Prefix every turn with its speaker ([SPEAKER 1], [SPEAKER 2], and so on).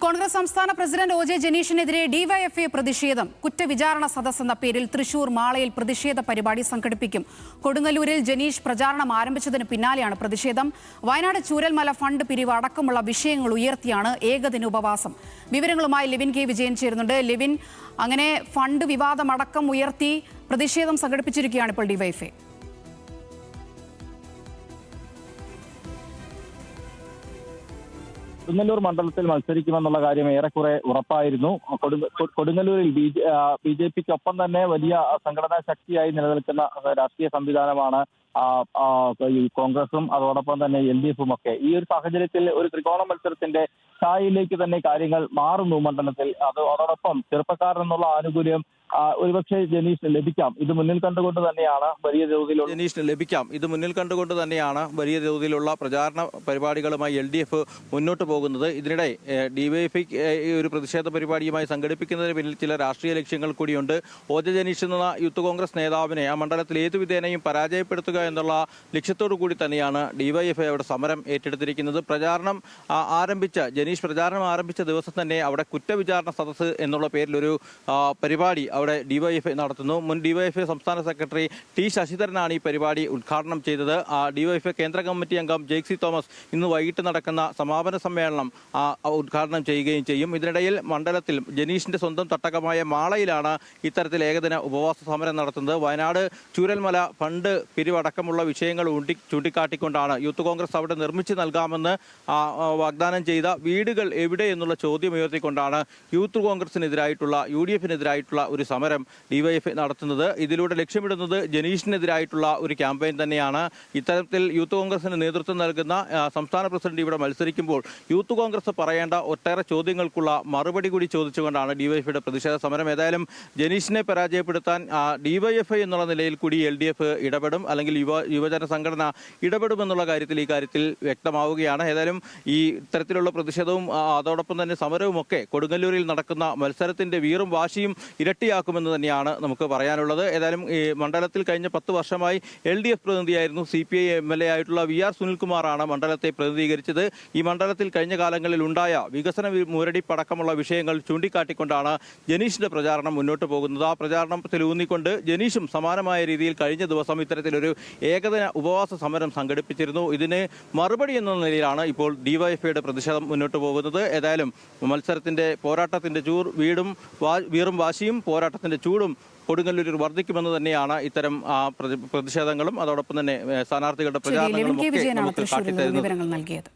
[SPEAKER 1] കോൺഗ്രസ് സംസ്ഥാന president ഒ.ജെ. ജനീഷിനെതിരെ DYFI പ്രതിഷേധം. കുറ്റവിചാരണ സദസ് എന്ന പേരിൽ തൃശൂർ മാളയിൽ പ്രതിഷേധ പരിപാടി സംഘടിപ്പിക്കും. കൊടുങ്ങല്ലൂരിൽ ജനീഷ് പ്രചാരണം ആരംഭിച്ചതിന് പിന്നാലെയാണ് പ്രതിഷേധം. വയനാട് ചൂരൽമല ഫണ്ട് പിരിവ് അടക്കമുള്ള വിഷയങ്ങൾ ഉയർത്തിയാണ് ഏകദിന ഉപവാസം. വിവരങ്ങളുമായി ലിവിൻ കെ വിജയൻ ചേരുന്നുണ്ട്. ലിവിൻ, അങ്ങനെ ഫണ്ട് വിവാദമടക്കം ഉയർത്തി പ്രതിഷേധം സംഘടിപ്പിച്ചിരിക്കുകയാണ് ഇപ്പോൾ ഡിവൈഎഫ്ഐ.
[SPEAKER 2] കൊടുങ്ങല്ലൂർ മണ്ഡലത്തിൽ മത്സരിക്കുമെന്നുള്ള കാര്യം ഏറെക്കുറെ ഉറപ്പായിരുന്നു. കൊടുങ്ങല്ലൂരിൽ ബി.ജെ.പിക്കൊപ്പം തന്നെ വലിയ സംഘടനാ ശക്തിയായി നിലനിൽക്കുന്ന രാഷ്ട്രീയ സംവിധാനമാണ് കോൺഗ്രസും അതോടൊപ്പം തന്നെ LDFും ഒക്കെ. ഈ ഒരു സാഹചര്യത്തിൽ ഒരു ത്രികോണ മത്സരത്തിന്റെ സ്ഥായിലേക്ക് തന്നെ കാര്യങ്ങൾ മാറുന്നു മണ്ഡലത്തിൽ. അതോടൊപ്പം ചെറുപ്പക്കാരൻ എന്നുള്ള ആനുകൂല്യം ഒരുപക്ഷെ ജനീഷിന് ലഭിക്കാം. ഇത് മുന്നിൽ കണ്ടുകൊണ്ട് തന്നെയാണ് വലിയ തോതിലുള്ള പ്രചാരണ പരിപാടികളുമായി LDF മുന്നോട്ട് പോകുന്നത്. ഇതിനിടെ ഡിവൈഎഫ്ഐ ഒരു പ്രതിഷേധ പരിപാടിയുമായി സംഘടിപ്പിക്കുന്നതിന് പിന്നിൽ ചില രാഷ്ട്രീയ ലക്ഷ്യങ്ങൾ കൂടിയുണ്ട്. ഒ.ജെ. ജനീഷ് എന്ന യൂത്ത് കോൺഗ്രസ് നേതാവിനെ ആ മണ്ഡലത്തിൽ ഏതു വിധേനയും പരാജയപ്പെടുത്തുക എന്നുള്ള ലക്ഷ്യത്തോടു കൂടി തന്നെയാണ് ഡിവൈഎഫ്ഐ അവിടെ സമരം ഏറ്റെടുത്തിരിക്കുന്നത്. ജനീഷ് പ്രചാരണം ആരംഭിച്ച ദിവസം തന്നെ അവിടെ കുറ്റവിചാരണ സദസ്സ് എന്നുള്ള പേരിലൊരു പരിപാടി അവിടെ ഡിവൈഎഫ്ഐ നടത്തുന്നു. മുൻ ഡിവൈഎഫ്ഐ സംസ്ഥാന സെക്രട്ടറി ടി ശശിധരനാണ് ഈ പരിപാടി ഉദ്ഘാടനം ചെയ്തത്. ഡിവൈഎഫ്ഐ കേന്ദ്ര കമ്മിറ്റി അംഗം ജെയ്സി തോമസ് ഇന്ന് വൈകിട്ട് നടക്കുന്ന സമാപന സമ്മേളനം ഉദ്ഘാടനം ചെയ്യുകയും ചെയ്യും. ഇതിനിടയിൽ മണ്ഡലത്തിൽ ജനീഷിന്റെ സ്വന്തം തട്ടകമായ മാളയിലാണ് ഇത്തരത്തിൽ ഏകദിന ഉപവാസ സമരം നടത്തുന്നത്. വയനാട് ചൂരൽമല ഫണ്ട് പിരിവടക്കമുള്ള വിഷയങ്ങൾ ചൂണ്ടിക്കാട്ടിക്കൊണ്ടാണ് യൂത്ത് കോൺഗ്രസ് അവിടെ നിർമ്മിച്ചു നൽകാമെന്ന് വാഗ്ദാനം ചെയ്ത വീടുകൾ എവിടെ എന്നുള്ള ചോദ്യം ഉയർത്തിക്കൊണ്ടാണ് യൂത്ത് കോൺഗ്രസിനെതിരായിട്ടുള്ള UDFിനെതിരായിട്ടുള്ള ഒരു സമരം ഡിവൈഎഫ്ഐ നടത്തുന്നത്. ഇതിലൂടെ ലക്ഷ്യമിടുന്നത് ജനീഷിനെതിരായിട്ടുള്ള ഒരു ക്യാമ്പയിൻ തന്നെയാണ്. ഇത്തരത്തിൽ യൂത്ത് കോൺഗ്രസിന് നേതൃത്വം നൽകുന്ന സംസ്ഥാന പ്രസിഡന്റ് ഇവിടെ മത്സരിക്കുമ്പോൾ യൂത്ത് കോൺഗ്രസ് പറയേണ്ട ഒട്ടേറെ ചോദ്യങ്ങൾക്കുള്ള മറുപടി കൂടി ചോദിച്ചുകൊണ്ടാണ് ഡിവൈഎഫ്ഐയുടെ പ്രതിഷേധ സമരം. ഏതായാലും ജനീഷിനെ പരാജയപ്പെടുത്താൻ ഡിവൈഎഫ്ഐ എന്നുള്ള നിലയിൽ കൂടി LDF ഇടപെടും, അല്ലെങ്കിൽ യുവജന സംഘടന ഇടപെടുമെന്നുള്ള കാര്യത്തിൽ വ്യക്തമാവുകയാണ്. ഏതായാലും ഈ ഇത്തരത്തിലുള്ള പ്രതിഷേധവും അതോടൊപ്പം തന്നെ സമരവും ഒക്കെ കൊടുങ്ങല്ലൂരിൽ നടക്കുന്ന മത്സരത്തിന്റെ വീറും വാശിയും ഇരട്ടിയാക്കുമെന്ന് തന്നെയാണ് നമുക്ക് പറയാനുള്ളത്. ഏതായാലും ഈ മണ്ഡലത്തിൽ കഴിഞ്ഞ 10 വർഷമായി LDF പ്രതിനിധിയായിരുന്നു CPI MLA ആയിട്ടുള്ള VR സുനിൽകുമാറാണ് മണ്ഡലത്തെ പ്രതിനിധീകരിച്ചത്. ഈ മണ്ഡലത്തിൽ കഴിഞ്ഞ കാലങ്ങളിൽ ഉണ്ടായ വികസന മുരടിപ്പടക്കമുള്ള വിഷയങ്ങൾ ചൂണ്ടിക്കാട്ടിക്കൊണ്ടാണ് ജനീഷിന്റെ പ്രചാരണം മുന്നോട്ട് പോകുന്നത്. ആ പ്രചാരണത്തിൽ ഊന്നിക്കൊണ്ട് ജനീഷും സമാനമായ രീതിയിൽ കഴിഞ്ഞ ദിവസം ഇത്തരത്തിലൊരു ഏകദിന ഉപവാസ സമരം സംഘടിപ്പിച്ചിരുന്നു. ഇതിന് മറുപടി എന്ന നിലയിലാണ് ഇപ്പോൾ ഡിവൈഎഫ്ഐയുടെ പ്രതിഷേധം മുന്നോട്ട് പോകുന്നത്. ഏതായാലും മത്സരത്തിന്റെ പോരാട്ടത്തിന്റെ വീറും വാശിയും പോരാട്ടത്തിന്റെ ചൂടും കൊടുങ്ങല്ലൂരിൽ വർദ്ധിക്കുമെന്ന് തന്നെയാണ് ഇത്തരം പ്രതിഷേധങ്ങളും അതോടൊപ്പം തന്നെ സ്ഥാനാർത്ഥികളുടെ പ്രചാരണങ്ങളും ഒക്കെ നമുക്ക് കാട്ടിത്തരുന്നത്.